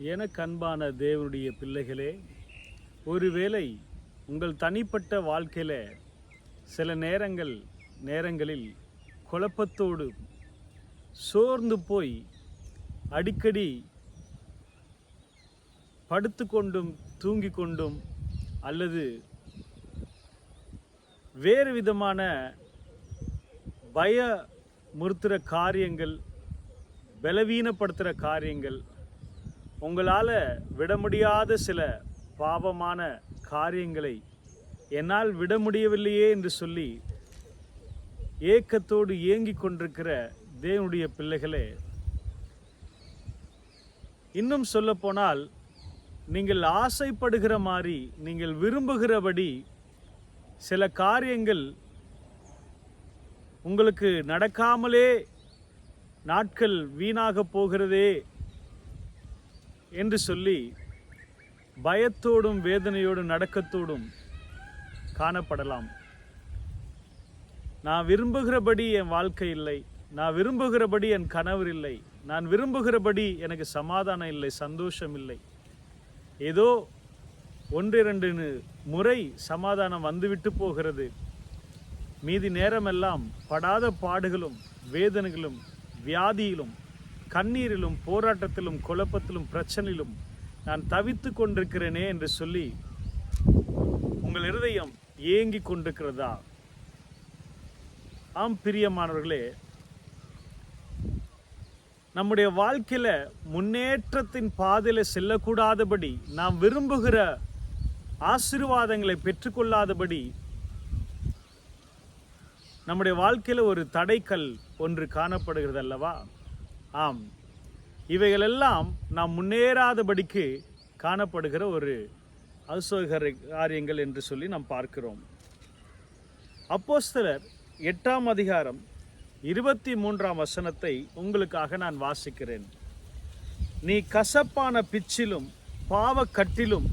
எனக்கு அன்பான தேவனுடைய பிள்ளைகளே, ஒருவேளை உங்கள் தனிப்பட்ட வாழ்க்கையில் சில நேரங்களில் குழப்பத்தோடு சோர்ந்து போய் அடிக்கடி படுத்து கொண்டும் தூங்கி கொண்டும் அல்லது வேறு விதமான பயமுறுத்துகிற காரியங்கள், பலவீனப்படுத்துகிற காரியங்கள், உங்களால் விட முடியாத சில பாவமான காரியங்களை என்னால் விட முடியவில்லையே என்று சொல்லி ஏக்கத்தோடு ஏங்கிக் கொண்டிருக்கிற தேவனுடைய பிள்ளைகளே, இன்னும் சொல்லப்போனால் நீங்கள் ஆசைப்படுகிற மாதிரி, நீங்கள் விரும்புகிறபடி சில காரியங்கள் உங்களுக்கு நடக்காமலே நாட்கள் வீணாக போகிறதே என்று சொல்லி பயத்தோடும் வேதனையோடும் நடக்கத்தோடும் காணப்படலாம். நான் விரும்புகிறபடி என் வாழ்க்கை இல்லை, நான் விரும்புகிறபடி என் கணவர் இல்லை, நான் விரும்புகிறபடி எனக்கு சமாதானம் இல்லை, சந்தோஷம் இல்லை. ஏதோ 1-2 முறை சமாதானம் வந்துவிட்டு போகிறது. மீதி நேரமெல்லாம் படாத பாடுகளும் வேதனைகளும் வியாதியிலும் கண்ணீரிலும் போராட்டத்திலும் குழப்பத்திலும் பிரச்சனையிலும் நான் தவித்து கொண்டிருக்கிறேனே என்று சொல்லி உங்கள் இருதயம் ஏங்கி கொண்டிருக்கிறதா? ஆம் பிரியமானவர்களே, நம்முடைய வாழ்க்கையில முன்னேற்றத்தின் பாதையில செல்லக்கூடாதபடி, நாம் விரும்புகிற ஆசீர்வாதங்களை பெற்றுக்கொள்ளாதபடி நம்முடைய வாழ்க்கையில ஒரு தடைக்கல் ஒன்று காணப்படுகிறது அல்லவா? ஆம், இவைகளெல்லாம் நாம் முன்னேறாதபடிக்கு காணப்படுகிற ஒரு அசோகர காரியங்கள் என்று சொல்லி நாம் பார்க்கிறோம். அப்போஸ்தலர் 8ஆம் அதிகாரம் 23ஆம் வசனத்தை உங்களுக்காக நான் வாசிக்கிறேன். நீ கசப்பான பிச்சிலும் பாவக்கட்டிலும்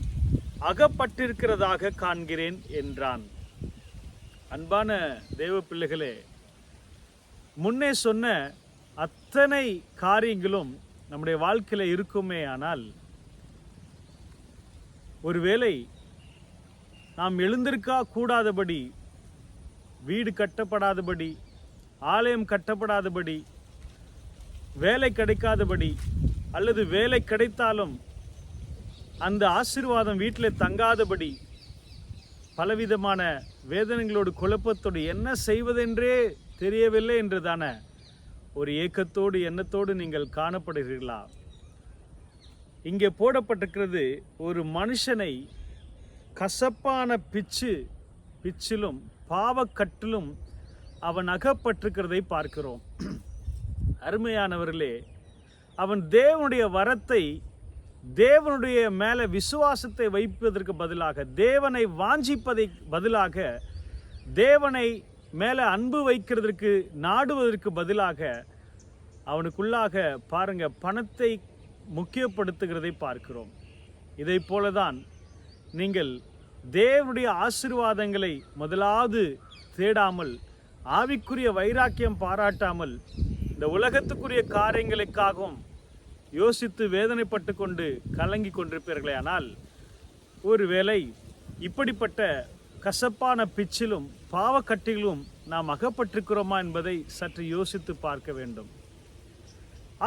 அகப்பட்டிருக்கிறதாக காண்கிறேன் என்றான். அன்பான தேவ பிள்ளைகளே, முன்னே சொன்ன அத்தனை காரியங்களும் நம்முடைய வாழ்க்கையில் இருக்குமே. ஆனால் ஒருவேளை நாம் எழுந்திருக்க கூடாதபடி, வீடு கட்டப்படாதபடி, ஆலயம் கட்டப்படாதபடி, வேலை கிடைக்காதபடி, அல்லது வேலை கிடைத்தாலும் அந்த ஆசீர்வாதம் வீட்டில் தங்காதபடி, பலவிதமான வேதனைகளோடு குழப்பத்தோடு என்ன செய்வதென்றே தெரியவில்லை என்றுதான ஒரு ஏக்கத்தோடு எண்ணத்தோடு நீங்கள் காணப்படுகிறீர்களா? இங்கே போடப்பட்டிருக்கிறது, ஒரு மனுஷனை கசப்பான பிச்சிலும் பாவக்கட்டிலும் அவன் அகப்பட்டிருக்கிறதை பார்க்கிறோம். அருமையானவர்களே, அவன் தேவனுடைய வரத்தை, தேவனுடைய மேலே விசுவாசத்தை வைப்பதற்கு பதிலாக, தேவனை வாஞ்சிப்பதை பதிலாக, தேவனை மேலே அன்பு வைக்கிறதற்கு நாடுவதற்கு பதிலாக அவனுக்குள்ளாக பாருங்க பணத்தை முக்கியப்படுத்துகிறதை பார்க்கிறோம். இதை போலதான் நீங்கள் தேவனுடைய ஆசீர்வாதங்களை முதலாவது தேடாமல், ஆவிக்குரிய வைராக்கியம் பாராட்டாமல், இந்த உலகத்துக்குரிய காரியங்களுக்காகவும் யோசித்து வேதனைப்பட்டு கொண்டு கலங்கி கொண்டிருப்பீர்களே. ஆனால் ஒருவேளை இப்படிப்பட்ட கசப்பான பிச்சிலும் பாவக்கட்டிலும் நாம் அகப்பட்டிருக்கிறோமா என்பதை சற்று யோசித்து பார்க்க வேண்டும்.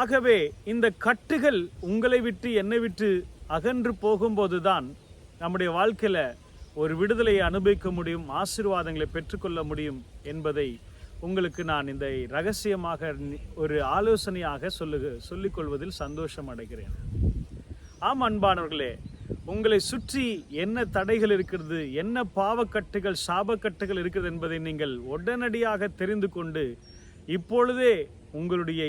ஆகவே இந்த கட்டுகள் உங்களை விட்டு என்னை விட்டு அகன்று போகும்போதுதான் நம்முடைய வாழ்க்கையில் ஒரு விடுதலையை அனுபவிக்க முடியும், ஆசீர்வாதங்களை பெற்றுக்கொள்ள முடியும் என்பதை உங்களுக்கு நான் இந்த ரகசியமாக ஒரு ஆலோசனையாக சொல்லிக்கொள்வதில் சந்தோஷம் அடைகிறேன். ஆம் அன்பானவர்களே, உங்களை சுற்றி என்ன தடைகள் இருக்கிறது, என்ன பாவக்கட்டுகள் சாபக்கட்டுகள் இருக்கிறது என்பதை நீங்கள் உடனடியாக தெரிந்து கொண்டு இப்பொழுதே உங்களுடைய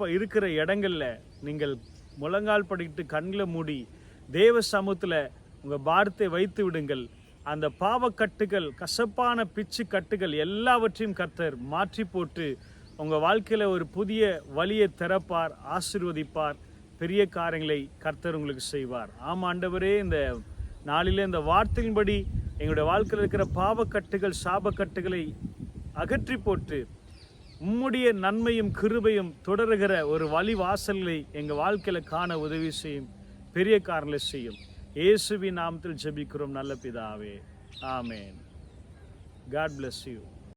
இருக்கிற இடங்களில் நீங்கள் முழங்கால் படிட்டு கண்களை மூடி தேவ சமூகத்தில் உங்கள் பாரத்தை வைத்து விடுங்கள். அந்த பாவக்கட்டுகள், கசப்பான பிச்சு கட்டுகள் எல்லாவற்றையும் கர்த்தர் மாற்றி போட்டு உங்கள் வாழ்க்கையில் ஒரு புதிய வழியை திறப்பார், ஆசீர்வதிப்பார், பெரிய காரியங்களை கர்த்தர் உங்களுக்கு செய்வார். ஆமாம் ஆண்டவரே, இந்த நாளில் இந்த வார்த்தையின்படி எங்களுடைய வாழ்க்கையில் இருக்கிற பாவக்கட்டுகள் சாபக்கட்டுகளை அகற்றி போட்டு உம்முடைய நன்மையும் கிருபையும் தொடருகிற ஒரு வழி வாசல்களை எங்கள் வாழ்க்கையில் காண உதவி செய்யும். பெரிய காரியங்களை செய்யும். இயேசுவின் நாமத்தில் ஜெபிக்கிறோம் நல்ல பிதாவே, ஆமென். God bless you.